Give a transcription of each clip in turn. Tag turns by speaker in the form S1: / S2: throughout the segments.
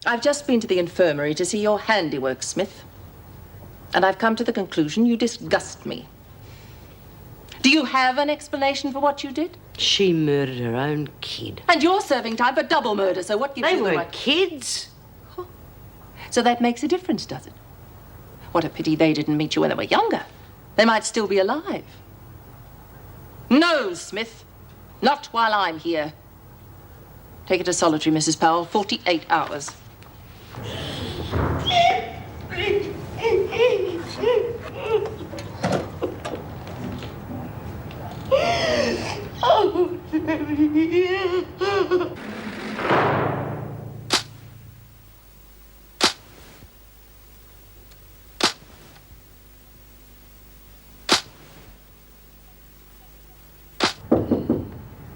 S1: I've just been to the infirmary to see your handiwork, Smith. And I've come to the conclusion you disgust me. Do you have an explanation for what you did?
S2: She murdered her own kid.
S1: And you're serving time for double murder, so what gives you the right?
S2: They weren't kids.
S1: Oh. So that makes a difference, does it? What a pity they didn't meet you when they were younger. They might still be alive. No, Smith. Not while I'm here. Take it to solitary, Mrs. Powell. 48 hours.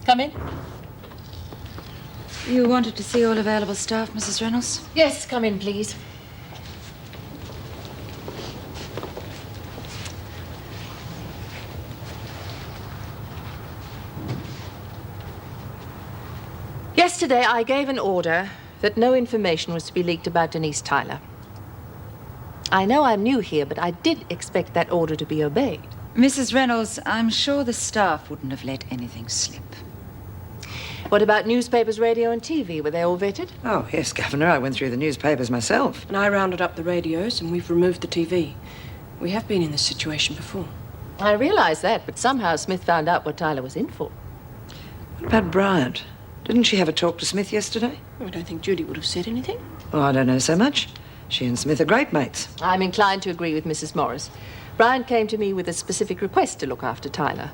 S1: Come in.
S3: You wanted to see all available staff, Mrs. Reynolds?
S1: Yes, come in, please. Yesterday, I gave an order that no information was to be leaked about Denise Tyler. I know I'm new here, but I did expect that order to be obeyed.
S3: Mrs. Reynolds, I'm sure the staff wouldn't have let anything slip.
S1: What about newspapers, radio, and TV? Were they all vetted?
S4: Oh, yes, Governor. I went through the newspapers myself.
S5: And I rounded up the radios, and we've removed the TV. We have been in this situation before.
S1: I realize that, but somehow Smith found out what Tyler was in for.
S4: What about Bryant? Didn't she have a talk to Smith yesterday?
S5: I don't think Judy would have said anything.
S4: Oh, I don't know so much. She and Smith are great mates.
S1: I'm inclined to agree with Mrs. Morris. Bryant came to me with a specific request to look after Tyler.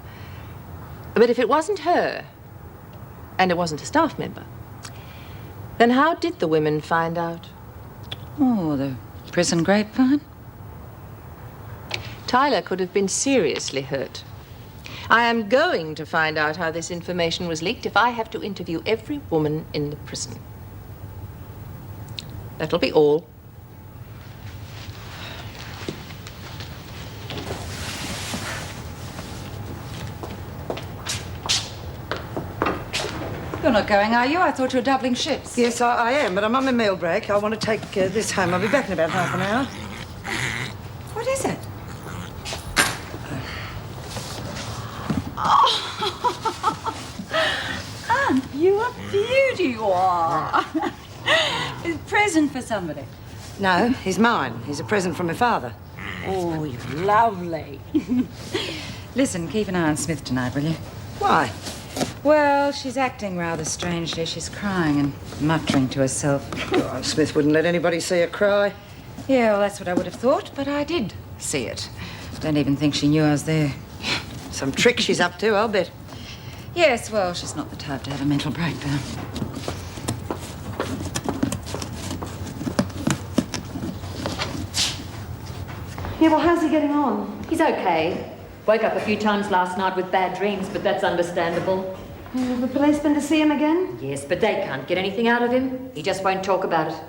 S1: But if it wasn't her, and it wasn't a staff member, then how did the women find out?
S3: Oh, the prison grapevine?
S1: Tyler could have been seriously hurt. I am going to find out how this information was leaked if I have to interview every woman in the prison. That'll be all.
S3: You're not going, are you? I thought you were doubling shifts.
S4: Yes, I am, but I'm on my meal break. I want to take this home. I'll be back in about half an hour.
S3: What is it? Aunt, you a beauty, you are. It's a present for somebody.
S4: No, he's mine. He's a present from my father.
S3: Oh, you're lovely. Listen, keep an eye on Smith tonight, will you?
S4: Why?
S3: Well, she's acting rather strangely. She's crying and muttering to herself.
S4: Oh, Smith wouldn't let anybody see her cry.
S3: Yeah, well, that's what I would have thought, but I did see it. Don't even think she knew I was there.
S4: Some trick she's up to, I'll bet.
S3: Yes, well, she's not the type to have a mental breakdown.
S6: Yeah, well, how's he getting on?
S7: He's okay. Woke up a few times last night with bad dreams, but that's understandable.
S6: Have the police been to see him again?
S7: Yes, but they can't get anything out of him. He just won't talk about it.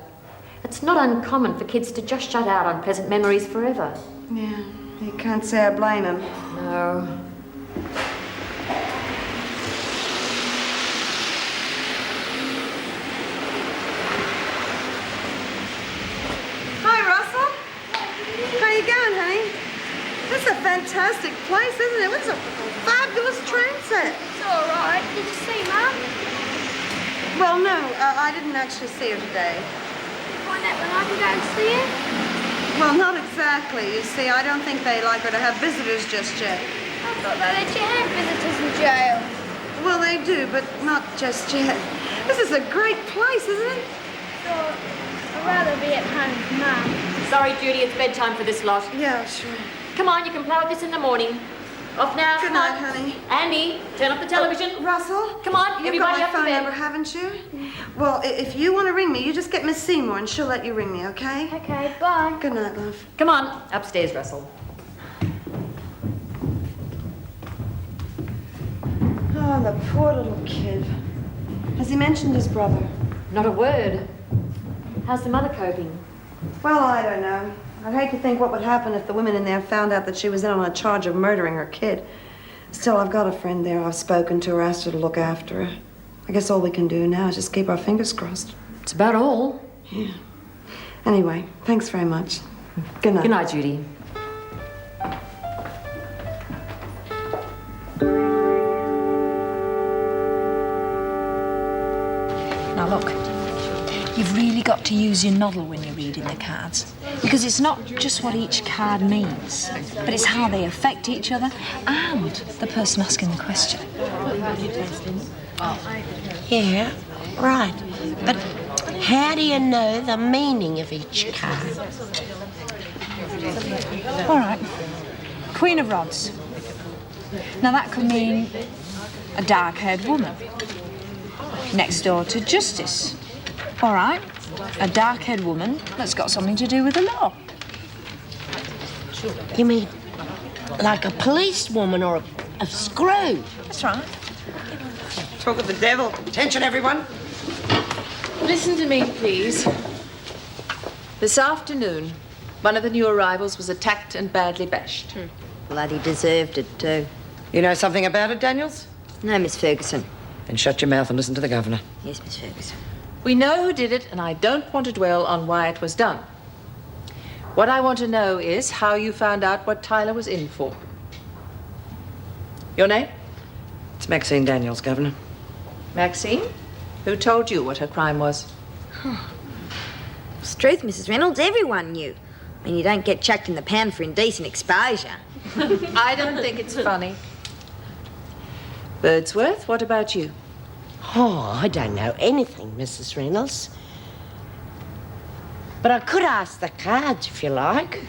S7: It's not uncommon for kids to just shut out unpleasant memories forever.
S6: Yeah, you can't say I blame him.
S7: No.
S6: Hi, Russell. How you going, honey? This is a fantastic place, isn't it? What's a fabulous train set.
S8: It's all right. Did you see Mum?
S6: Well, no, I didn't actually see her today.
S8: Find out when I can go and see her?
S6: Well, not exactly. You see, I don't think they like her to have visitors just yet.
S8: I thought they let you have visitors in jail.
S6: Well, they do, but not just yet. This is a great place, isn't it?
S8: Thought I'd rather be at home with Mum.
S7: Sorry, Judy, it's bedtime for this lot.
S6: Yeah, sure.
S7: Come on, you can play with this in the morning. Off now.
S6: Good night, honey.
S7: Andy, turn up the television.
S6: Russell?
S7: Come on,
S6: You've
S7: everybody
S6: got
S7: up
S6: my
S7: to
S6: phone
S7: bed.
S6: number, haven't you? Well, if you want to ring me, you just get Miss Seymour and she'll let you ring me, okay?
S8: Okay, bye.
S6: Good night, love.
S7: Come on, upstairs, Russell.
S6: Oh, the poor little kid. Has he mentioned his brother?
S7: Not a word. How's the mother coping?
S6: Well, I don't know. I'd hate to think what would happen if the women in there found out that she was in on a charge of murdering her kid. Still, I've got a friend there. I've spoken to her, asked her to look after her. I guess all we can do now is just keep our fingers crossed.
S7: It's about all.
S6: Yeah. Anyway, thanks very much. Good night.
S7: Good night, Judy.
S3: Now look, you've really got to use your noddle when you're reading the cards. Because it's not just what each card means, but it's how they affect each other and the person asking the question.
S2: Yeah, right. But how do you know the meaning of each card?
S3: All right. Queen of Rods. Now that could mean a dark-haired woman. Next door to Justice. All right. A dark-haired woman that's got something to do with the law.
S2: You mean like a policewoman or a screw?
S3: That's right.
S4: Talk of the devil. Attention, everyone.
S1: Listen to me, please. This afternoon, one of the new arrivals was attacked and badly bashed.
S9: Bloody deserved it, too.
S4: You know something about it, Daniels?
S9: No, Miss Ferguson.
S4: Then shut your mouth and listen to the governor.
S9: Yes, Miss Ferguson.
S1: We know who did it, and I don't want to dwell on why it was done. What I want to know is how you found out what Tyler was in for. Your name?
S4: It's Maxine Daniels, Governor.
S1: Maxine? Who told you what her crime was?
S9: It's truth, Mrs. Reynolds. Everyone knew. I mean, you don't get chucked in the pan for indecent exposure.
S1: I don't think it's funny. Birdsworth, what about you?
S2: Oh, I don't know anything, Mrs. Reynolds. But I could ask the cards if you like.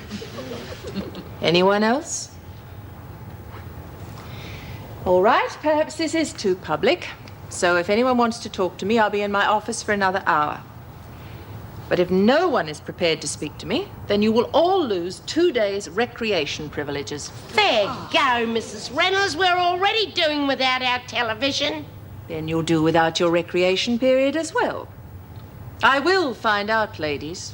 S1: Anyone else? All right, perhaps this is too public. So if anyone wants to talk to me, I'll be in my office for another hour. But if no one is prepared to speak to me, then you will all lose 2 days' recreation privileges.
S2: There go, Mrs. Reynolds. We're already doing without our television.
S1: Then you'll do without your recreation period as well. I will find out, ladies.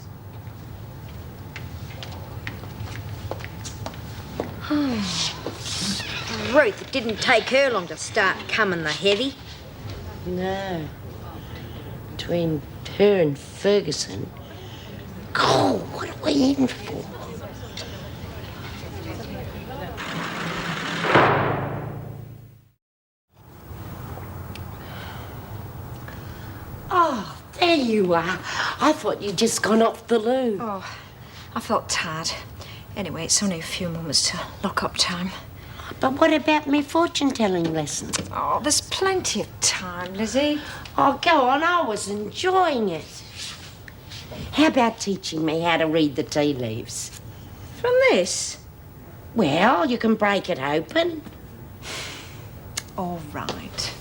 S9: Ruth, it didn't take her long to start coming the heavy.
S2: No. Between her and Ferguson. God, what are we in for? Oh, there you are. I thought you'd just gone off the loo.
S3: Oh, I felt tired. Anyway, it's only a few moments to lock up time.
S2: But what about me fortune-telling lesson?
S3: Oh, there's plenty of time, Lizzie.
S2: Oh, go on. I was enjoying it. How about teaching me how to read the tea leaves?
S3: From this?
S2: Well, you can break it open.
S3: All right.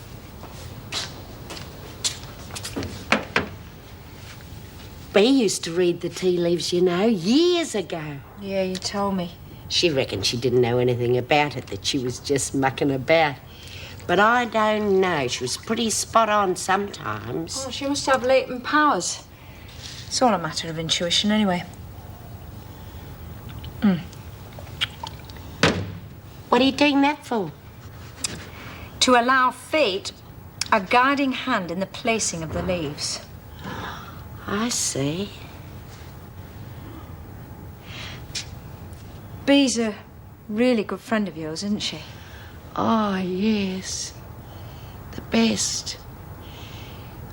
S2: Bea used to read the tea leaves, you know, years ago.
S3: Yeah, you told me.
S2: She reckoned she didn't know anything about it, that she was just mucking about. But I don't know. She was pretty spot on sometimes.
S3: Oh, she must have latent powers. It's all a matter of intuition, anyway.
S2: What are you doing that for?
S3: To allow fate a guiding hand in the placing of the leaves.
S2: I see.
S3: Bee's a really good friend of yours, isn't she?
S2: Oh, yes. The best.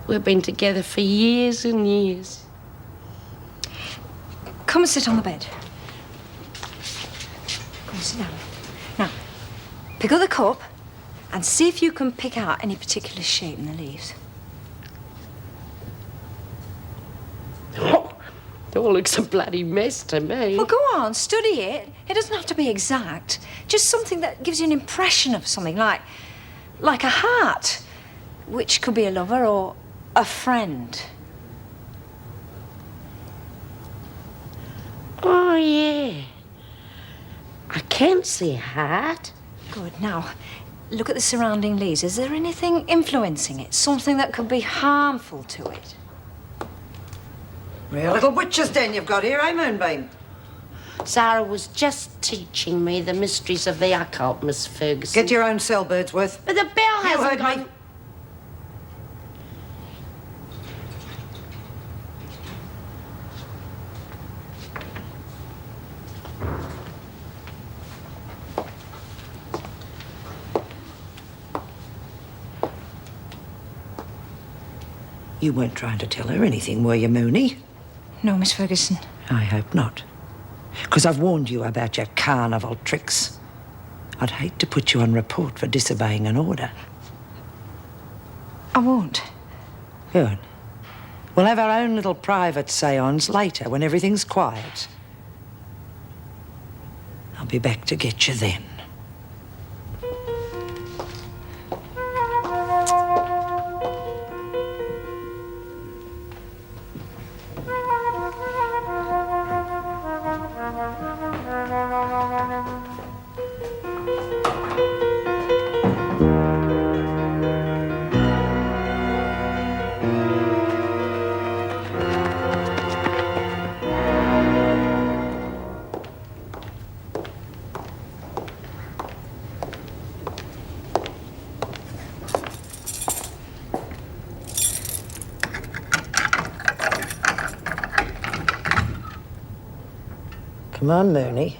S2: We've been together for years and years.
S3: Come and sit on the bed. Come and sit down. Now, pick up the cup and see if you can pick out any particular shape in the leaves.
S2: Oh, it all looks a bloody mess to me.
S3: Well, go on, study it. It doesn't have to be exact. Just something that gives you an impression of something, like a heart, which could be a lover or a friend.
S2: Oh, yeah. I can see a heart.
S3: Good. Now, look at the surrounding leaves. Is there anything influencing it? Something that could be harmful to it?
S4: Real little witch's den you've got here, eh, Moonbeam?
S2: Zara was just teaching me the mysteries of the occult, Miss Ferguson.
S4: Get your own cell, Birdsworth.
S2: But the bell
S4: You
S2: hasn't
S4: heard
S2: gone...
S4: me. You weren't trying to tell her anything, were you, Mooney?
S3: No, Miss Ferguson.
S4: I hope not. Because I've warned you about your carnival tricks. I'd hate to put you on report for disobeying an order.
S3: I won't.
S4: Good. We'll have our own little private séance later when everything's quiet. I'll be back to get you then. Come on, Mooney.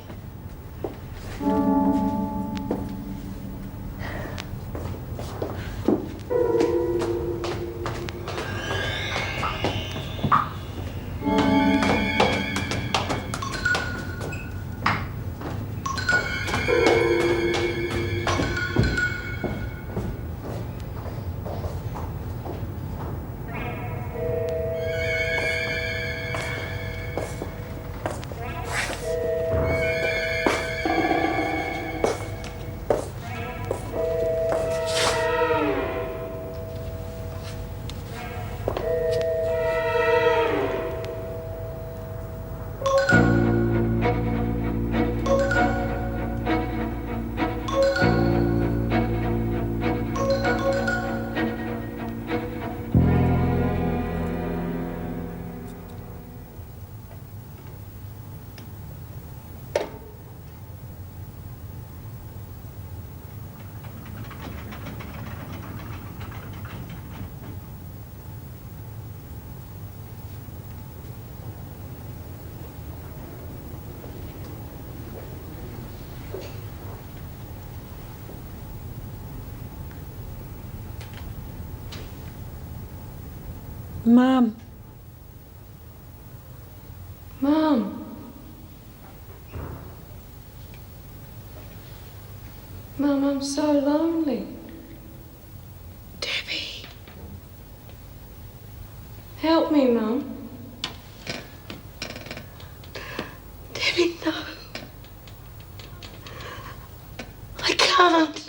S4: Mum.
S5: Mum. Mum, I'm so lonely.
S2: Debbie.
S5: Help me, Mum.
S2: Debbie, no. I can't.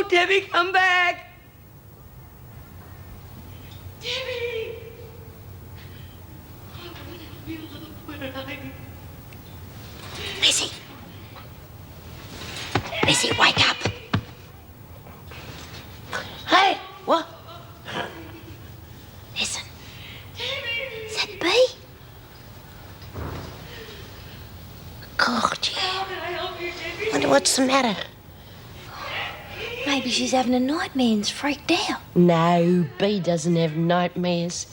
S2: Debbie, come back! Debbie! Oh, where are you? Lizzie! Lizzie, wake up! Hey! What? Listen. Debbie! Is that B? God, yeah. Wonder what's the matter?
S9: Maybe she's having a nightmare and's freaked out.
S2: No, B doesn't have nightmares.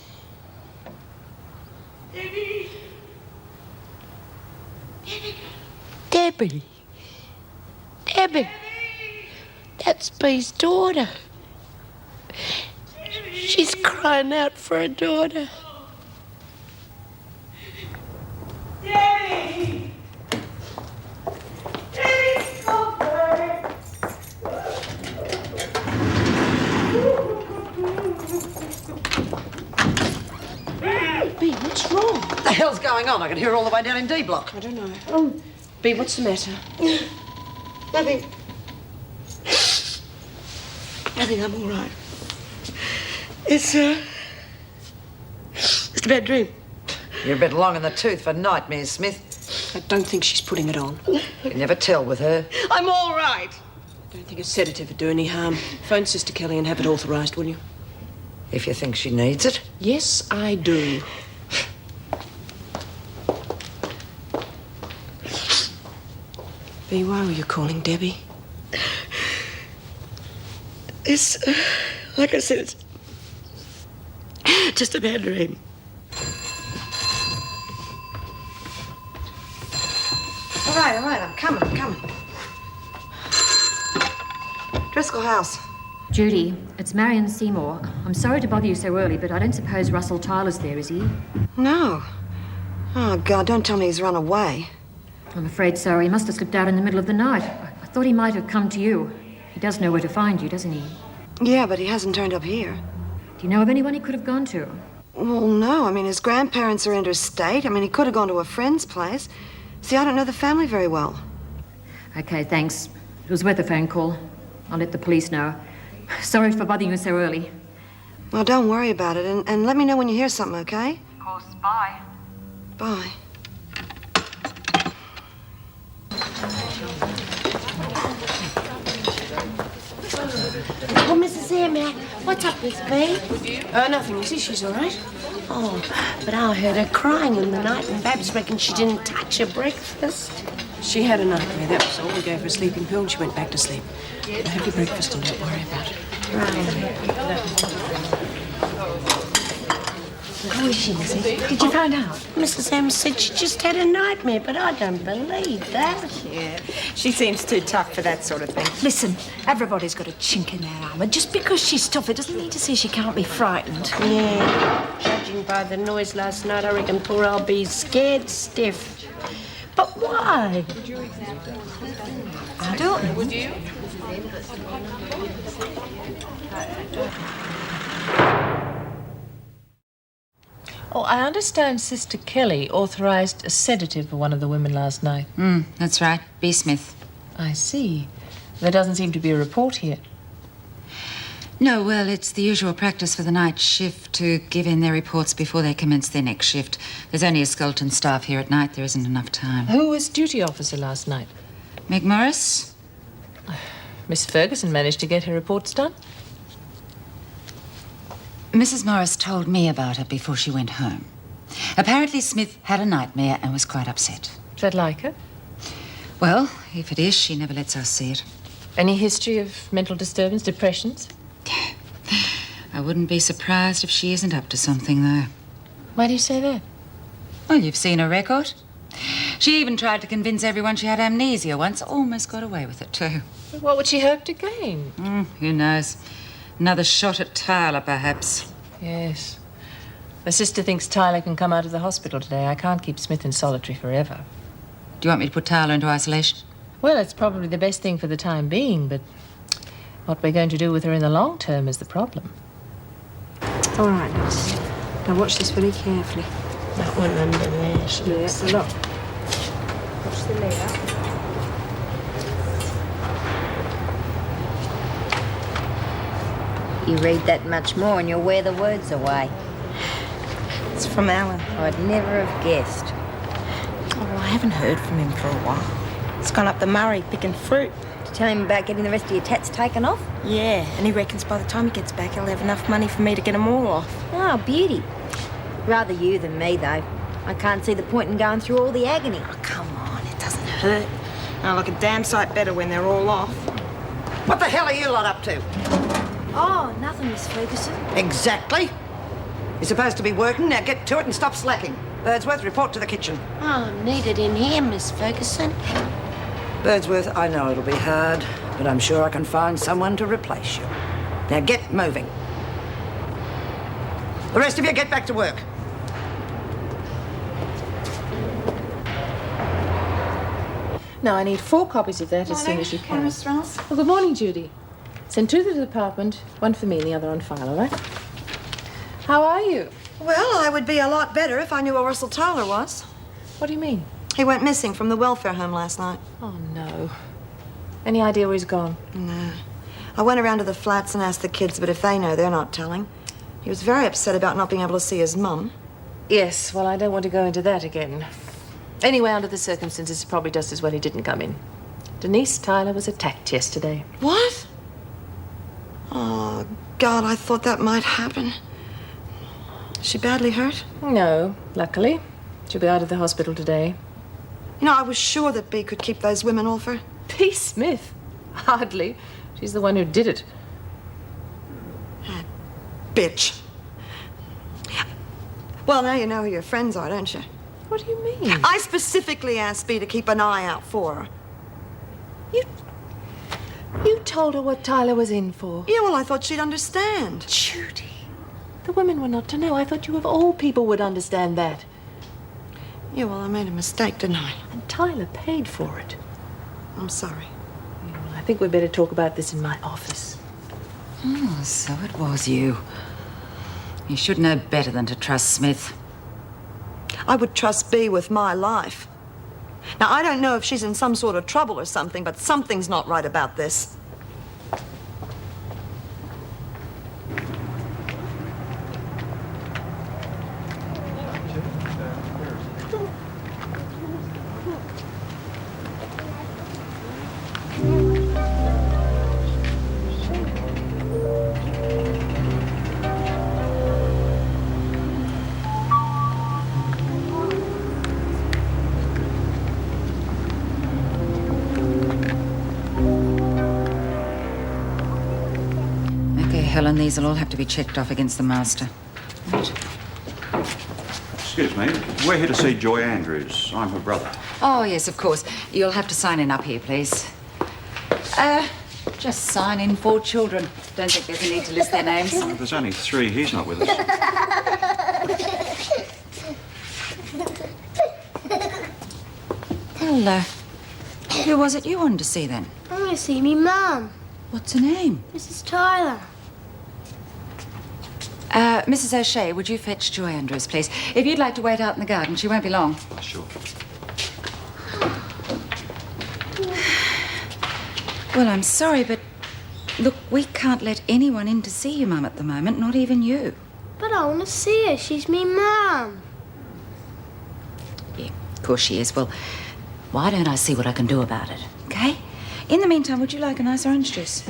S6: Debbie!
S2: Debbie! Debbie! That's B's daughter. She's crying out for a daughter.
S6: Debbie! Debbie, come back!
S5: B, what's wrong?
S4: What the hell's going on? I can hear her all the way down in D block.
S5: I don't know. B, what's the matter?
S6: Nothing. Nothing, I'm all right. It's a bad dream.
S4: You're a bit long in the tooth for nightmares, Smith.
S5: I don't think she's putting it on.
S4: You can never tell with her.
S6: I'm all right.
S5: Don't think a sedative would do any harm. Phone Sister Kelly and have it authorised, will you?
S4: If you think she needs it.
S5: Yes, I do. B, why were you calling Debbie?
S2: It's, like I said, it's just a bad dream.
S6: All right, I'm coming. Driscoll House.
S7: Judy, it's Marion Seymour. I'm sorry to bother you so early, but I don't suppose Russell Tyler's there, is he?
S6: No. Oh, God, don't tell me he's run away.
S7: I'm afraid so. He must have slipped out in the middle of the night. I thought he might have come to you. He does know where to find you, doesn't he?
S6: Yeah, but he hasn't turned up here.
S7: Do you know of anyone he could have gone to?
S6: Well, no. I mean, his grandparents are interstate. I mean, he could have gone to a friend's place. See, I don't know the family very well.
S7: Okay, thanks. It was worth a phone call. I'll let the police know. Sorry for bothering you so early.
S6: Well, don't worry about it, and let me know when you hear something, okay?
S7: Of course, bye.
S6: Bye.
S2: Oh, Mrs. Emma, what's up, Miss B?
S5: Nothing, Lizzie. She's all right.
S2: Oh, but I heard her crying in the night, and Babs reckoned she didn't touch her breakfast.
S5: She had a nightmare, that was all. We gave her a sleeping pill and she went back to sleep. Have your breakfast and don't worry about it.
S2: How is she, Lizzie?
S3: Did you find out?
S2: Mrs. M said she just had a nightmare, but I don't believe that.
S9: Yeah, she seems too tough for that sort of thing.
S3: Listen, everybody's got a chink in their armour. Just because she's tough, it doesn't mean to say she can't be frightened.
S2: Yeah, judging by the noise last night, I reckon poor old B's scared stiff. But why?
S3: I don't know.
S10: Oh, I understand Sister Kelly authorised a sedative for one of the women last night.
S11: That's right. B. Smith.
S10: I see. There doesn't seem to be a report here.
S11: No, well, it's the usual practice for the night shift to give in their reports before they commence their next shift. There's only a skeleton staff here at night. There isn't enough time.
S10: Who was duty officer last night?
S11: Meg Morris?
S10: Miss Ferguson managed to get her reports done.
S11: Mrs. Morris told me about her before she went home. Apparently Smith had a nightmare and was quite upset.
S10: Is that like her?
S11: Well, if it is, she never lets us see it.
S10: Any history of mental disturbance, depressions?
S11: I wouldn't be surprised if she isn't up to something, though.
S10: Why do you say that?
S11: Well, you've seen her record. She even tried to convince everyone she had amnesia once. Almost got away with it, too.
S10: What would she hope to gain?
S11: Who knows? Another shot at Tyler, perhaps.
S10: Yes. My sister thinks Tyler can come out of the hospital today. I can't keep Smith in solitary forever.
S11: Do you want me to put Tyler into isolation?
S10: Well, it's probably the best thing for the time being, but what we're going to do with her in the long term is the problem.
S3: All right, lads. Now watch this very carefully.
S2: That one under there.
S3: Yes, look. Watch the layout.
S9: You read that much more and you'll wear the words away.
S12: It's from Alan.
S9: I'd never have guessed.
S12: Oh, I haven't heard from him for a while. He's gone up the Murray picking fruit.
S9: To tell him about getting the rest of your tats taken off?
S12: Yeah, and he reckons by the time he gets back, he'll have enough money for me to get them all off.
S9: Oh, beauty. Rather you than me, though. I can't see the point in going through all the agony.
S12: Oh, come on, it doesn't hurt. I'll look a damn sight better when they're all off.
S4: What the hell are you lot up to?
S9: Oh, nothing, Miss Ferguson.
S4: Exactly. You're supposed to be working. Now get to it and stop slacking. Birdsworth, report to the kitchen.
S2: Oh, I'm needed in here, Miss Ferguson.
S4: Birdsworth, I know it'll be hard, but I'm sure I can find someone to replace you. Now get moving. The rest of you get back to work.
S10: Now, I need 4 copies of that as soon as you can.
S13: Morning, Miss Ross.
S10: Well, good morning, Judy. Send 2 to the department, 1 for me and the other on file, all right? How are you?
S6: Well, I would be a lot better if I knew where Russell Tyler was.
S10: What do you mean?
S6: He went missing from the welfare home last night.
S10: Oh, no. Any idea where he's gone?
S6: No. I went around to the flats and asked the kids, but if they know, they're not telling. He was very upset about not being able to see his mum.
S10: Yes, well, I don't want to go into that again. Anyway, under the circumstances, it's probably just as well he didn't come in. Denise Tyler was attacked yesterday.
S6: What? Oh, God, I thought that might happen. Is she badly hurt?
S10: No, luckily. She'll be out of the hospital today.
S6: You know, I was sure that Bea could keep those women off her.
S10: Bea Smith? Hardly. She's the one who did it.
S6: That bitch. Well, now you know who your friends are, don't you?
S10: What do you mean?
S6: I specifically asked Bea to keep an eye out for her.
S10: You told her what Tyler was in for.
S6: Yeah, well, I thought she'd understand.
S10: Judy, the women were not to know. I thought you of all people would understand that.
S6: Yeah, well, I made a mistake, didn't I?
S10: And Tyler paid for it.
S6: I'm sorry.
S10: I think we'd better talk about this in my office.
S11: Oh, so it was you. You should know better than to trust Smith.
S6: I would trust Bea with my life. Now, I don't know if she's in some sort of trouble or something, but something's not right about this.
S11: Helen, these will all have to be checked off against the master. Right.
S13: Excuse me, we're here to see Joy Andrews. I'm her brother.
S11: Oh, yes, of course. You'll have to sign in up here, please. Just sign in 4 children. Don't think there's a need to list their names.
S13: Well, there's only 3. He's not with us.
S11: Well, who was it you wanted to see then?
S8: I want to see me mum.
S11: What's her name?
S8: Mrs. Tyler.
S11: Mrs. O'Shea, would you fetch Joy Andrews, please? If you'd like to wait out in the garden, she won't be long.
S13: Sure.
S11: Well, I'm sorry, but look, we can't let anyone in to see you, Mum, at the moment, not even you.
S8: But I want to see her. She's me mum.
S11: Yeah, of course she is. Well, why don't I see what I can do about it, okay? In the meantime, would you like a nice orange juice?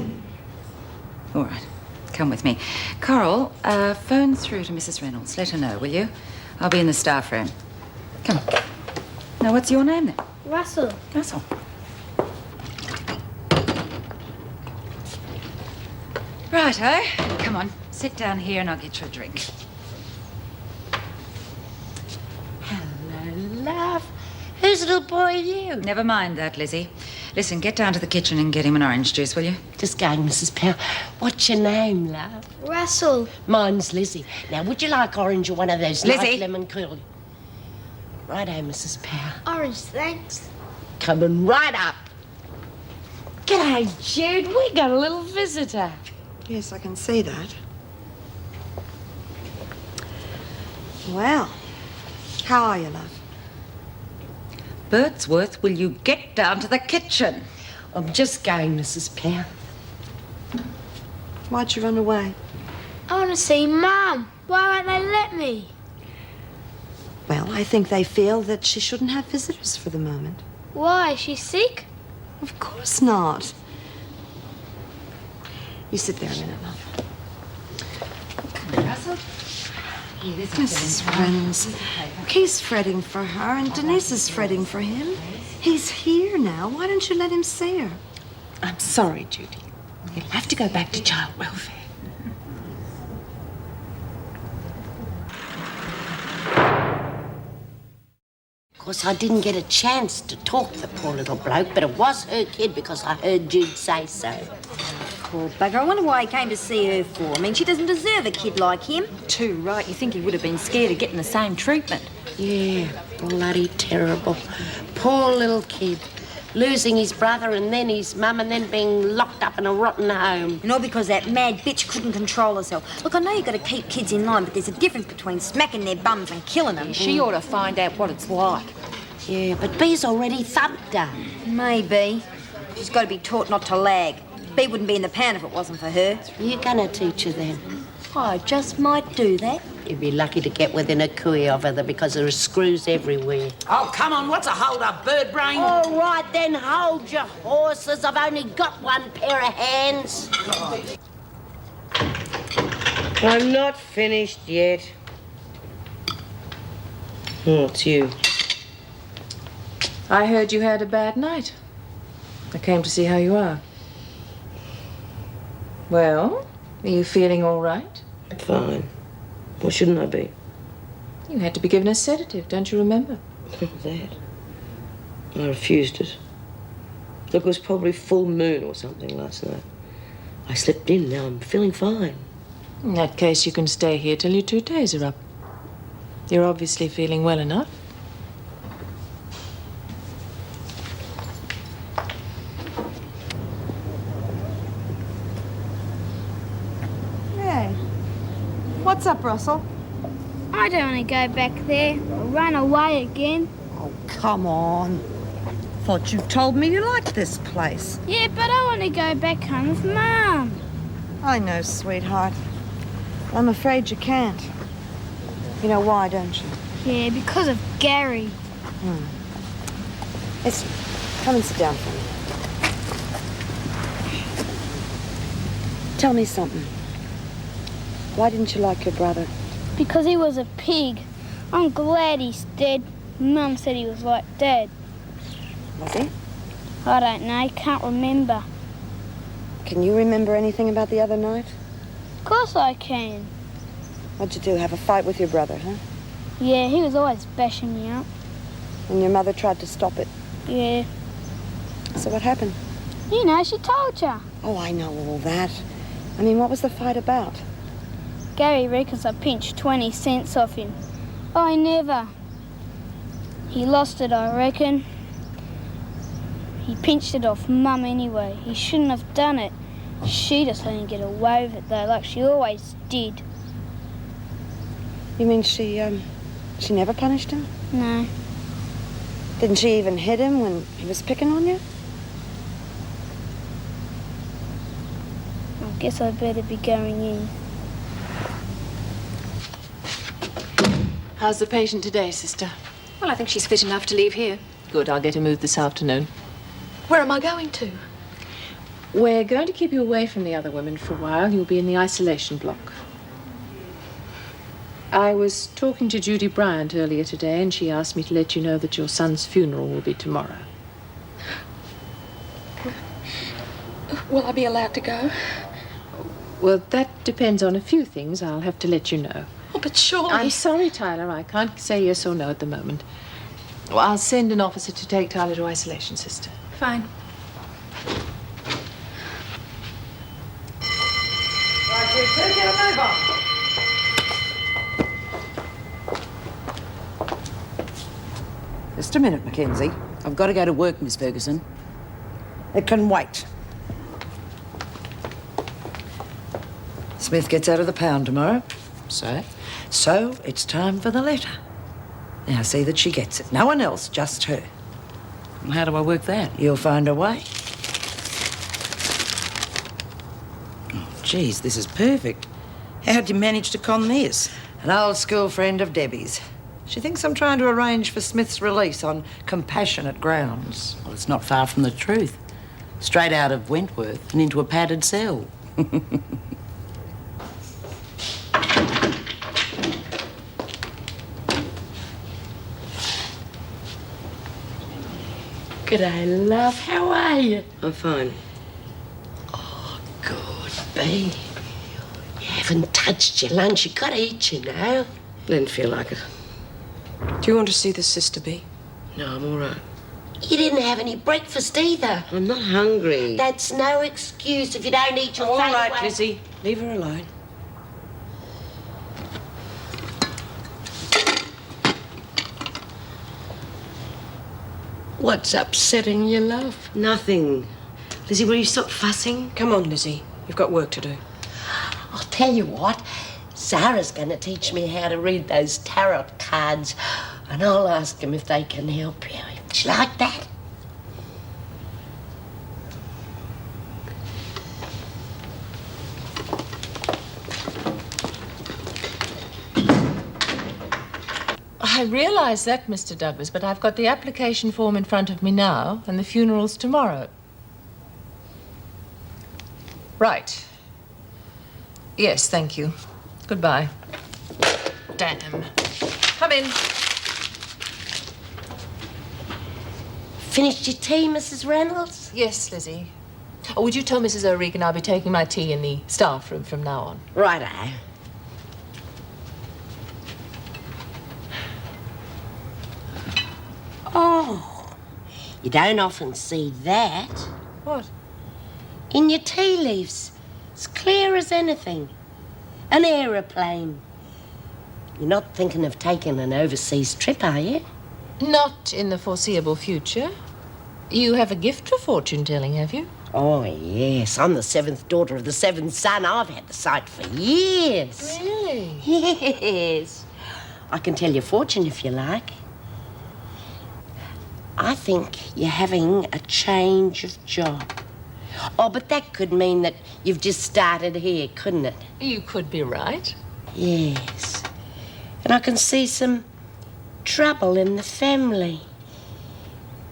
S11: All right. Come with me. Carole, phone through to Mrs. Reynolds. Let her know, will you? I'll be in the staff room. Come on. Now, what's your name then?
S8: Russell.
S11: Russell. Righto. Come on. Sit down here and I'll get you a drink.
S2: Hello, love. Whose little boy are you?
S11: Never mind that, Lizzie. Listen, get down to the kitchen and get him an orange juice, will you?
S2: Just going, Mrs. Powell. What's your name, love?
S8: Russell.
S2: Mine's Lizzie. Now, would you like orange or one of those
S11: Lizzie.
S2: light lemon curly? Righto, Mrs. Powell.
S8: Orange, thanks.
S2: Coming right up. G'day, Jude. We got a little visitor.
S6: Yes, I can see that. Well, how are you, love?
S11: Birdsworth, will you get down to the kitchen?
S2: I'm just going, Mrs. Powell.
S6: Why'd you run away?
S8: I want to see Mum. Why won't they let me?
S6: Well, I think they feel that she shouldn't have visitors for the moment.
S8: Why? Is she sick?
S6: Of course not. You sit there a minute, love.
S11: Russell?
S6: Mrs. Reynolds, he's fretting for her, and Denise is fretting for him. He's here now. Why don't you let him see her?
S12: I'm sorry, Judy. You'll have to go back to child welfare.
S2: Of course, I didn't get a chance to talk to the poor little bloke, but it was her kid because I heard Jude say so.
S9: Poor bugger. I wonder why he came to see her for. I mean, she doesn't deserve a kid like him.
S12: Too right. You think he would have been scared of getting the same treatment.
S2: Yeah, bloody terrible. Poor little kid. Losing his brother and then his mum and then being locked up in a rotten home.
S9: And all because that mad bitch couldn't control herself. Look, I know you've got to keep kids in line, but there's a difference between smacking their bums and killing them.
S12: She ought to find out what it's like.
S2: Yeah, but Bea's already thumped her.
S9: Maybe. She's got to be taught not to lag. Bea wouldn't be in the pan if it wasn't for her.
S2: You gonna teach her then?
S9: I just might do that.
S2: You'd be lucky to get within a cooey of her because there are screws everywhere.
S4: Oh, come on, what's a hold-up, bird brain?
S2: All right, then, hold your horses. I've only got one pair of hands. I'm not finished yet. Oh, it's you.
S10: I heard you had a bad night. I came to see how you are. Well, are you feeling all right?
S5: Fine. Why shouldn't I be?
S10: You had to be given a sedative, don't you remember?
S5: That. I refused it. Look, it was probably full moon or something last night. I slept in, now I'm feeling fine.
S10: In that case, you can stay here till your 2 days are up. You're obviously feeling well enough.
S6: Hey, what's up, Russell?
S8: I don't want to go back there or run away again.
S6: Oh, come on. Thought you told me you liked this place.
S8: Yeah, but I want to go back home with Mum.
S6: I know, sweetheart. I'm afraid you can't. You know why, don't you?
S8: Yeah, because of Gary.
S6: Listen, come and sit down for me. Tell me something. Why didn't you like your brother?
S8: Because he was a pig. I'm glad he's dead. Mum said he was like Dad.
S6: Was he?
S8: I don't know, can't remember.
S6: Can you remember anything about the other night?
S8: Of course I can.
S6: What'd you do, have a fight with your brother, huh?
S8: Yeah, he was always bashing me up.
S6: And your mother tried to stop it.
S8: Yeah.
S6: So what happened?
S8: You know, she told ya.
S6: Oh, I know all that. I mean, what was the fight about?
S8: Gary reckons I pinched 20 cents off him. I never. He lost it, I reckon. He pinched it off Mum anyway. He shouldn't have done it. She just let him get away with it, though, like she always did.
S6: You mean she never punished him?
S8: No.
S6: Didn't she even hit him when he was picking on you?
S8: I guess I'd better be going in.
S10: How's the patient today, sister?
S1: Well, I think she's fit enough to leave here.
S10: Good, I'll get her moved this afternoon.
S1: Where am I going to?
S10: We're going to keep you away from the other women for a while. You'll be in the isolation block. I was talking to Judy Bryant earlier today, and she asked me to let you know that your son's funeral will be tomorrow.
S1: Will I be allowed to go?
S10: Well, that depends on a few things. I'll have to let you know.
S1: Oh, but surely...
S10: I'm sorry, Tyler. I can't say yes or no at the moment. Well, I'll send an officer to take Tyler to isolation, sister.
S1: Fine.
S4: Right, you two, get a move on. Just a minute, McKenzie.
S14: I've got to go to work, Miss Ferguson.
S4: It can wait. Smith gets out of the pound tomorrow. So it's time for the letter. Now see that she gets it. No one else, just her.
S14: How do I work that?
S4: You'll find a way.
S14: Oh, geez, this is perfect. How'd you manage to con this?
S4: An old school friend of Debbie's. She thinks I'm trying to arrange for Smith's release on compassionate grounds.
S14: Well, it's not far from the truth. Straight out of Wentworth and into a padded cell.
S2: G'day, love. How are you?
S5: I'm fine.
S2: Oh, good, B. You haven't touched your lunch. You gotta eat, you know.
S5: Didn't feel like it. Do you want to see the sister, B? No, I'm all right.
S2: You didn't have any breakfast either.
S5: I'm not hungry.
S2: That's no excuse if you don't eat your
S5: All
S2: fat
S5: right,
S2: away.
S5: Lizzie. Leave her alone.
S2: What's upsetting you, love?
S5: Nothing. Lizzie, will you stop fussing? Come on, Lizzie. You've got work to do.
S2: I'll tell you what. Zara's going to teach me how to read those tarot cards, and I'll ask them if they can help you. Would you like that?
S10: I realise that, Mr. Douglas, but I've got the application form in front of me now, and the funeral's tomorrow. Right. Yes, thank you. Goodbye. Damn. Come in.
S2: Finished your tea, Mrs. Reynolds?
S10: Yes, Lizzie. Oh, would you tell Mrs. O'Regan I'll be taking my tea in the staff room from now on?
S2: Righto. Oh, you don't often see that.
S10: What?
S2: In your tea leaves. As clear as anything. An aeroplane. You're not thinking of taking an overseas trip, are you?
S10: Not in the foreseeable future. You have a gift for fortune-telling, have you?
S2: Oh, yes. I'm the 7th daughter of the 7th son. I've had the sight for years.
S10: Really?
S2: Yes. I can tell your fortune if you like. I think you're having a change of job. Oh, but that could mean that you've just started here, couldn't it?
S10: You could be right.
S2: Yes. And I can see some trouble in the family.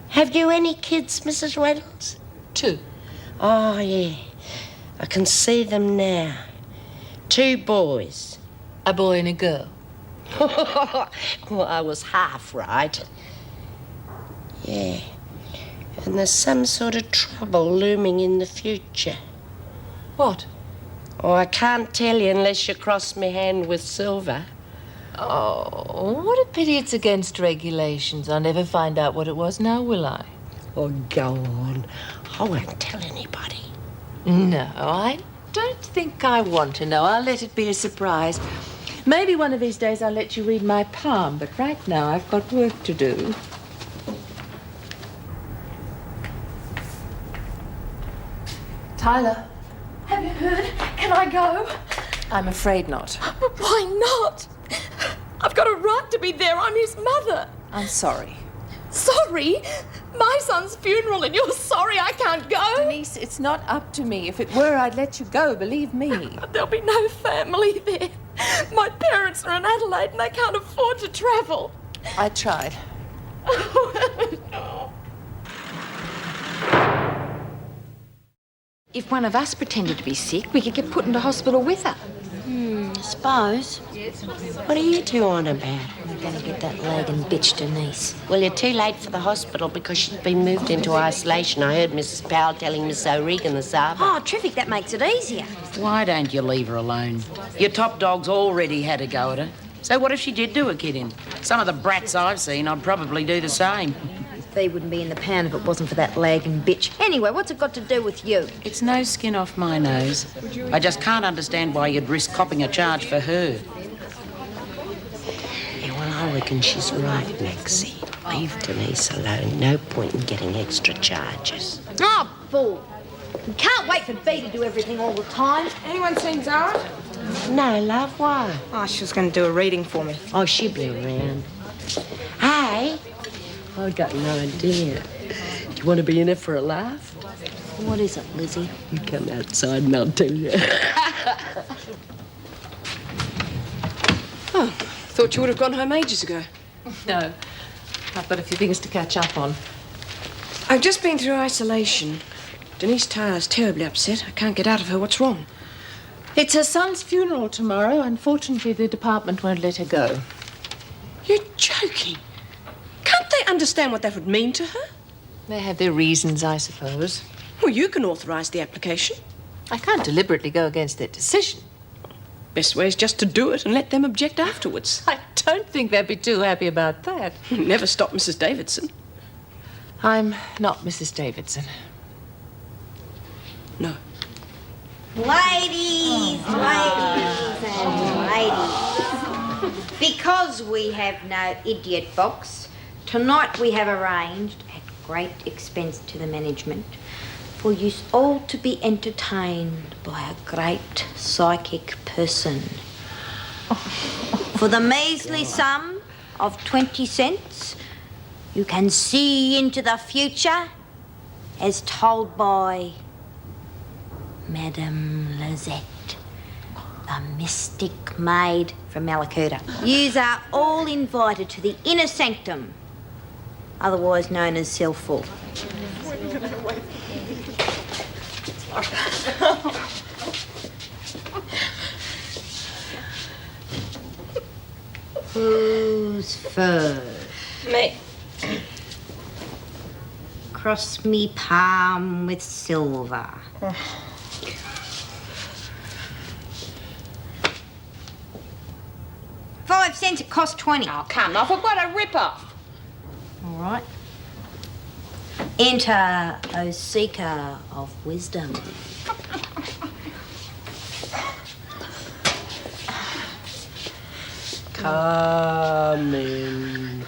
S2: Have you any kids, Mrs. Reynolds?
S10: 2.
S2: Oh, yeah. I can see them now. 2 boys.
S10: A boy and a girl.
S2: Well, I was half right. Yeah. And there's some sort of trouble looming in the future.
S10: What?
S2: Oh, I can't tell you unless you cross me hand with silver.
S10: Oh, what a pity it's against regulations. I'll never find out what it was now, will I?
S2: Oh, go on. I won't tell anybody.
S10: No, I don't think I want to know. I'll let it be a surprise. Maybe one of these days I'll let you read my palm, but right now I've got work to do. Tyler.
S15: Have you heard? Can I go?
S10: I'm afraid not.
S15: Why not? I've got a right to be there. I'm his mother.
S10: I'm sorry.
S15: Sorry? My son's funeral and you're sorry I can't go?
S10: Denise, it's not up to me. If it were, I'd let you go, believe me.
S15: There'll be no family there. My parents are in Adelaide and they can't afford to travel.
S10: I tried.
S11: If one of us pretended to be sick, we could get put into hospital with her.
S2: I suppose. What are you two on about?
S7: We're going to get that lagging bitch Denise.
S2: Well, you're too late for the hospital because she's been moved into isolation. I heard Mrs. Powell telling Miss O'Regan this afternoon.
S9: Oh, terrific. That makes it easier.
S14: Why don't you leave her alone? Your top dog's already had a go at her. So what if she did do a kid in? Some of the brats I've seen, I'd probably do the same.
S9: They wouldn't be in the pound if it wasn't for that lagging bitch. Anyway, what's it got to do with you?
S14: It's no skin off my nose. I just can't understand why you'd risk copping a charge for her.
S2: Yeah, well, I reckon she's right, Maxie. Leave Denise alone. No point in getting extra charges.
S9: Oh, bull. You can't wait for B to do everything all the time.
S12: Anyone seen Zara?
S2: No, love, why?
S12: Oh, she was going to do a reading for me.
S2: Oh, she'll be around. Hey, I've got an idea. Do you want to be in it for a laugh?
S7: What is it, Lizzie?
S2: You come outside and I'll tell you.
S12: Oh, thought you would have gone home ages ago.
S10: No, I've got a few things to catch up on.
S12: I've just been through isolation. Denise Tyler's terribly upset. I can't get out of her. What's wrong?
S10: It's her son's funeral tomorrow. Unfortunately, the department won't let her go.
S12: You're joking. Can't they understand what that would mean to her?
S10: They have their reasons, I suppose.
S12: Well, you can authorise the application.
S10: I can't deliberately go against their decision.
S12: Best way is just to do it and let them object afterwards.
S10: I don't think they'd be too happy about that.
S12: Never stop Mrs. Davidson.
S10: I'm not Mrs. Davidson.
S12: No.
S9: Ladies and ladies. Because we have no idiot box, tonight we have arranged, at great expense to the management, for you all to be entertained by a great psychic person. For the measly sum of 20 cents, you can see into the future as told by Madame Lizette, the mystic maid from Malakuta. Yous are all invited to the inner sanctum, otherwise known as Cell 4. Who's first?
S12: Me.
S9: Cross me palm with silver. 5 cents, it cost 20.
S12: Oh, come off. What a rip-off.
S9: All right. Enter, O seeker of wisdom.
S5: Come in.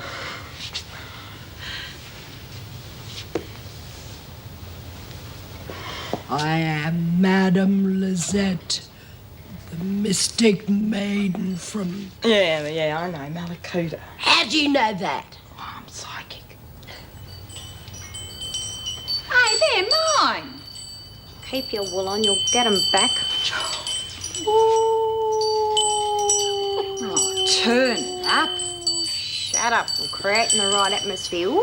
S16: I am Madame Lizette, the mystic maiden from...
S12: Yeah, I know, Malakuta.
S2: How do you know that?
S12: Oh, I'm psychic.
S3: Hey, they're mine.
S9: Keep your wool on, you'll get 'em back.
S3: Oh, turn up.
S9: Shut up, we're creating the right atmosphere. Ooh.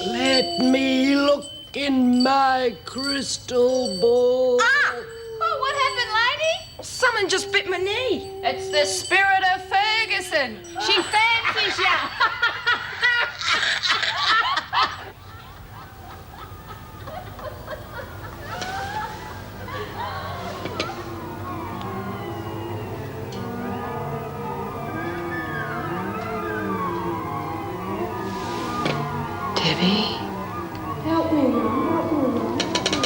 S16: Let me look in my crystal ball.
S3: Ah! Oh, what happened, lady?
S12: Someone just bit my knee.
S3: It's the spirit of Ferguson. She fancies ya.
S12: Debbie.
S6: Help me, Mum.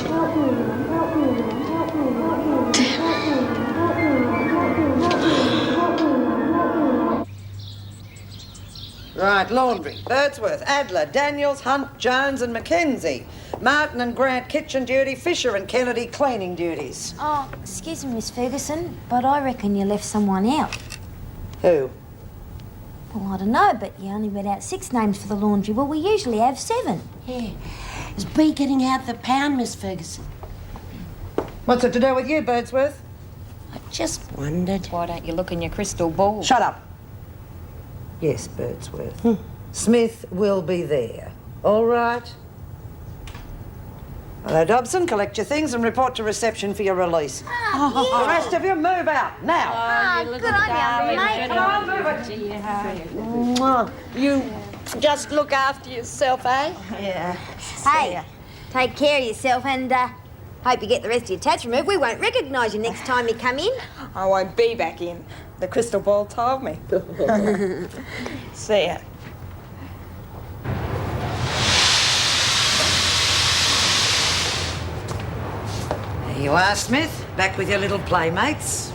S6: Help me, Mum. Help me, Mum. Help me, Mum. Help me, Mum.
S4: Right, laundry. Birdsworth, Adler, Daniels, Hunt, Jones and McKenzie. Martin and Grant, kitchen duty. Fisher and Kennedy, cleaning duties.
S9: Oh, excuse me, Miss Ferguson, but I reckon you left someone out.
S4: Who?
S9: Well, I don't know, but you only read out 6 names for the laundry. Well, we usually have 7.
S2: Yeah. Is B getting out the pound, Miss Ferguson?
S4: What's it to do with you, Birdsworth?
S2: I just wondered.
S3: Why don't you look in your crystal ball?
S4: Shut up. Yes, Birdsworth. Smith will be there. All right? Hello, Dobson. Collect your things and report to reception for your release. The rest of you, move out now.
S9: Good on you, mate.
S4: Come on, move it.
S2: You just look after yourself, eh?
S9: Yeah. Hey, take care of yourself and hope you get the rest of your tats removed. We won't recognise you next time you come in.
S12: I won't be back in. The crystal ball told me. See ya.
S4: There you are, Smith. Back with your little playmates.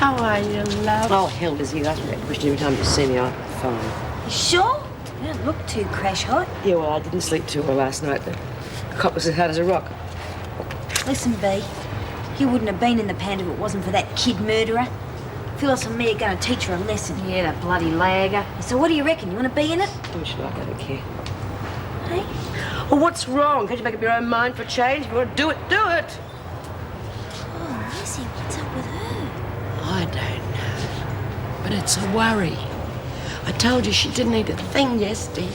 S2: How are you, love?
S5: Oh, hell, Lizzie, you ask me that question every time you see me. I'm fine.
S9: You sure? You don't look too crash hot.
S5: Yeah, well, I didn't sleep too well last night. The cop was as hard as a rock.
S9: Listen, B, you wouldn't have been in the pound if it wasn't for that kid murderer. Phyllis and me are going to teach her a lesson.
S7: Yeah, that bloody lagger.
S9: So what do you reckon? You want to be in it?
S5: Oh, should I don't care.
S9: Hey?
S5: Well, what's wrong? Can't you make up your own mind for change? If you want to do it, do it.
S9: Oh, Lizzie, what's up with her?
S16: I don't know, but it's a worry.
S2: I told you she didn't eat a thing yesterday.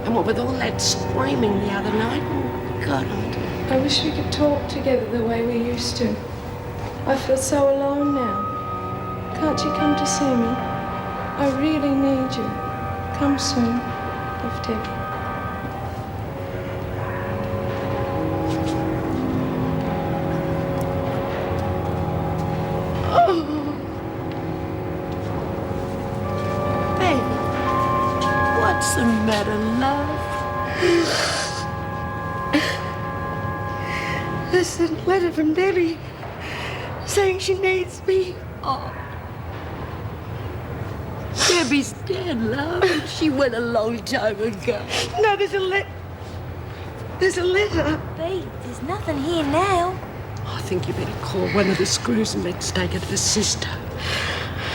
S2: And what with all that screaming the other night, God,
S6: I wish we could talk together the way we used to. I feel so alone now. Can't you come to see me? I really need you. Come soon. Love, Debbie.
S2: what's the matter, love? There's a letter from Debbie saying she needs me. Oh. Debbie's dead, love. She went a long time ago. No, there's a letter.
S9: B, there's nothing here now.
S2: I think you better call one of the screws and let's take her to the sister.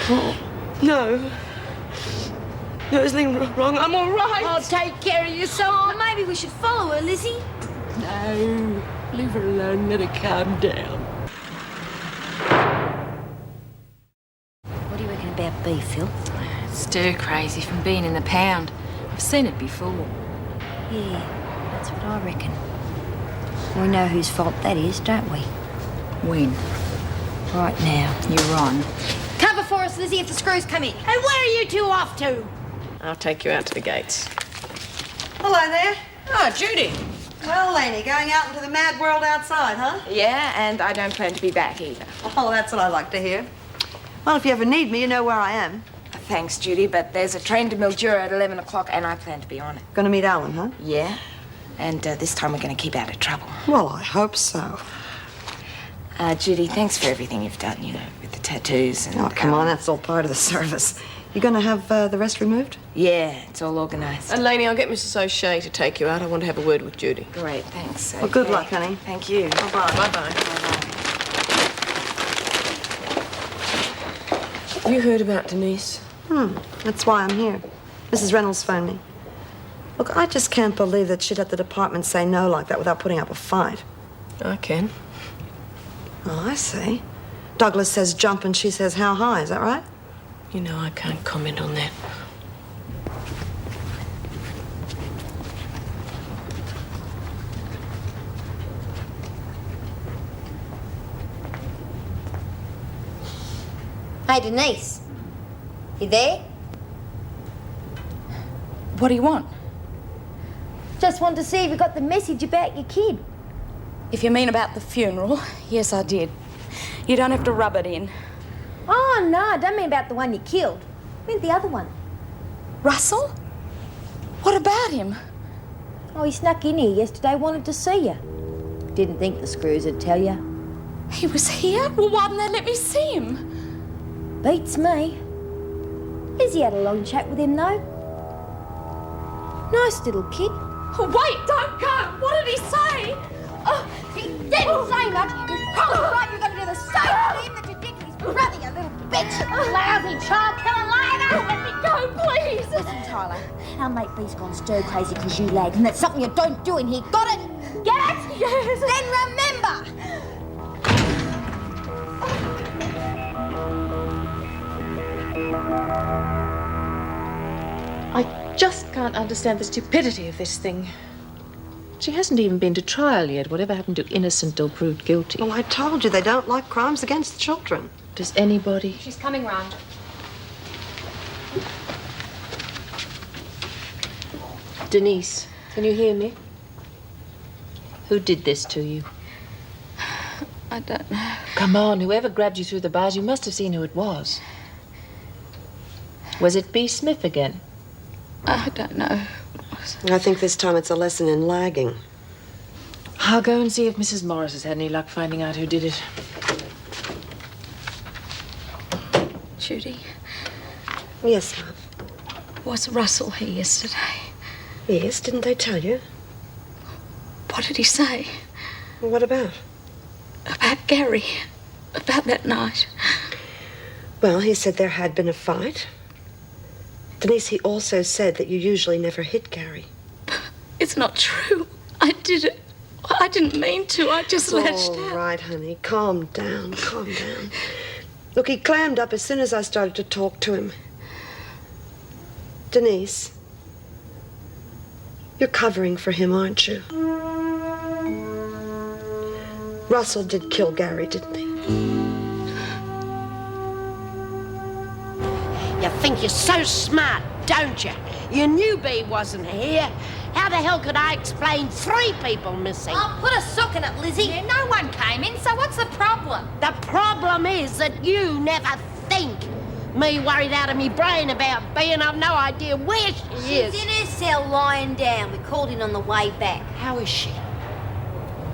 S2: Oh, no. No, there's nothing wrong. I'm all right.
S9: Oh, take care of yourself. Oh, maybe we should follow her, Lizzie.
S2: No.
S16: Leave her alone, let her calm down.
S9: What do you reckon about beef, Phil?
S17: Stir crazy from being in the pound. I've seen it before.
S9: Yeah, that's what I reckon. We know whose fault that is, don't we?
S17: When?
S9: Right now.
S17: You're on.
S9: Cover for us, Lizzie, if the screws come in. And where are you two off to?
S12: I'll take you out to the gates.
S4: Hello there.
S12: Oh, Judy.
S4: Well, Laney, going out into the mad world outside, huh?
S12: Yeah, and I don't plan to be back either.
S4: Oh, that's what I like to hear. Well, if you ever need me, you know where I am.
S12: Thanks, Judy, but there's a train to Mildura at 11 o'clock and I plan to be on it.
S4: Gonna meet Alan, huh?
S12: Yeah, and this time we're going to keep out of trouble.
S4: Well, I hope so.
S12: Judy, thanks for everything you've done, you know, with the tattoos and...
S4: Oh, come on, that's all part of the service. You gonna have the rest removed?
S12: Yeah, it's all organised.
S18: And Laney, I'll get Mrs. O'Shea to take you out. I want to have a word with Judy.
S12: Great, thanks.
S4: Well, good luck, honey.
S12: Thank you.
S4: Bye-bye.
S18: Bye-bye. Have you heard about Denise?
S4: That's why I'm here. Mrs. Reynolds phoned me. Look, I just can't believe that she'd let the department say no like that without putting up a fight.
S18: I can.
S4: Oh, I see. Douglas says jump and she says how high, is that right?
S18: You know, I can't comment on that.
S9: Hey, Denise. You there?
S3: What do you want?
S9: Just wanted to see if you got the message about your kid.
S3: If you mean about the funeral, yes, I did. You don't have to rub it in.
S9: Oh, no, I don't mean about the one you killed. I mean the other one.
S3: Russell? What about him?
S9: Oh, he snuck in here yesterday, wanted to see you. Didn't think the screws would tell you.
S3: He was here? Well, why didn't they let me see him?
S9: Beats me. Lizzie had a long chat with him, though. Nice little kid.
S3: Oh, wait, don't go! What did he say?
S9: Oh, he didn't say much. He was probably right you're going to do the same to him that you did to his brother, you little bitch. Lousy child killer liar.
S3: Let me go, please.
S9: Listen, Tyler, our mate B's gone stir crazy because you lagged, and that's something you don't do in here. Got it? Get it?
S3: Yes.
S9: Then remember.
S1: I just can't understand the stupidity of this thing. She hasn't even been to trial yet. Whatever happened to innocent till proved guilty?
S4: Well, I told you they don't like crimes against children.
S1: Does anybody?
S17: She's coming round.
S1: Denise, can you hear me? Who did this to you?
S3: I don't know.
S1: Come on, whoever grabbed you through the bars, you must have seen who it was. Was it B. Smith again?
S3: I don't know.
S4: I think this time it's a lesson in lagging.
S1: I'll go and see if Mrs. Morris has had any luck finding out who did it.
S3: Judy,
S4: Yes, love.
S3: was Russell here yesterday?
S4: Yes, didn't they tell you?
S3: What did he say?
S4: Well, what about?
S3: About Gary. About that night.
S4: Well, he said there had been a fight. Denise, he also said that you usually never hit Gary.
S3: It's not true. I did it. I didn't mean to. I just lashed out.
S4: All right, honey. Calm down. Calm down. Look, he clammed up as soon as I started to talk to him. Denise, you're covering for him, aren't you? Russell did kill Gary, didn't he?
S2: You think you're so smart, don't you? You knew B wasn't here. How the hell could I explain 3 people missing?
S9: Oh, put a sock in it, Lizzie.
S17: Yeah, no one came in, so what's the problem?
S2: The problem is that you never think. Me worried out of me brain about B, and I've no idea where she is.
S9: She's in her cell lying down. We called in on the way back.
S2: How is she?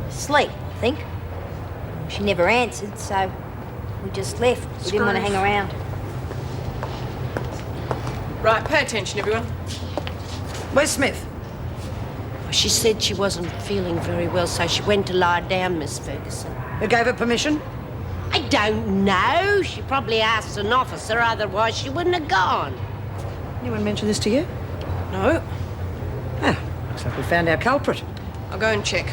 S9: Asleep, I think. She never answered, so we just left. We didn't want to hang around.
S18: Right, pay attention, everyone.
S4: Where's Smith?
S2: Well, she said she wasn't feeling very well, so she went to lie down, Miss Ferguson.
S4: You gave her permission?
S2: I don't know. She probably asked an officer, otherwise she wouldn't have gone.
S4: Anyone mention this to you?
S18: No.
S4: Ah, looks like we found our culprit.
S18: I'll go and check.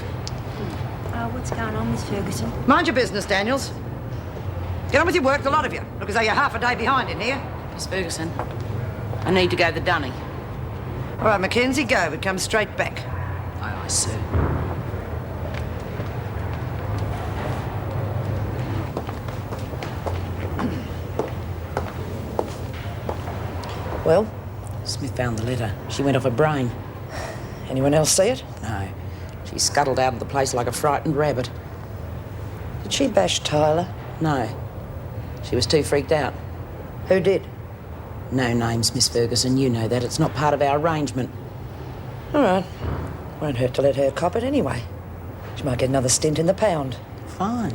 S9: Oh, what's going on, Miss Ferguson?
S4: Mind your business, Daniels. Get on with your work, the lot of you. Look as though you're half a day behind in here.
S14: Miss Ferguson, I need to go to the dunny.
S4: All right, McKenzie, go, but come straight back.
S14: Aye, aye, sir.
S4: Well?
S14: Smith found the letter. She went off her brain.
S4: Anyone else see it?
S14: No. She scuttled out of the place like a frightened rabbit.
S4: Did she bash Tyler?
S14: No. She was too freaked out.
S4: Who did?
S14: No names, Miss Ferguson. You know that. It's not part of our arrangement.
S4: All right. Won't hurt to let her cop it anyway. She might get another stint in the pound.
S14: Fine.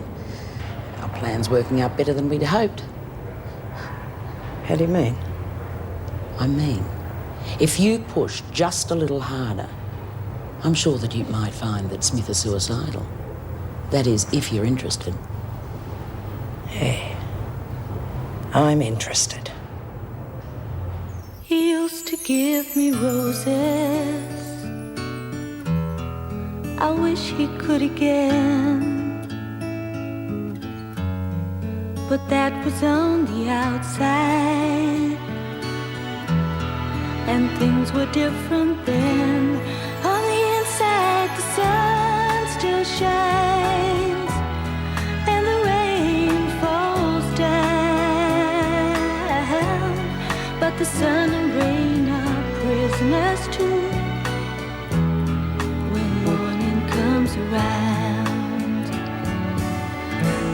S14: Our plan's working out better than we'd hoped.
S4: How do you mean?
S14: I mean, if you push just a little harder, I'm sure that you might find that Smith is suicidal. That is, if you're interested.
S4: Yeah. I'm interested.
S19: He used to give me roses. I wish he could again. But that was on the outside, and things were different then. On the inside, the sun still shines, and the rain falls down. But the sun and rain are prisoners too when morning comes around.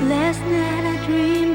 S19: Last night I dreamed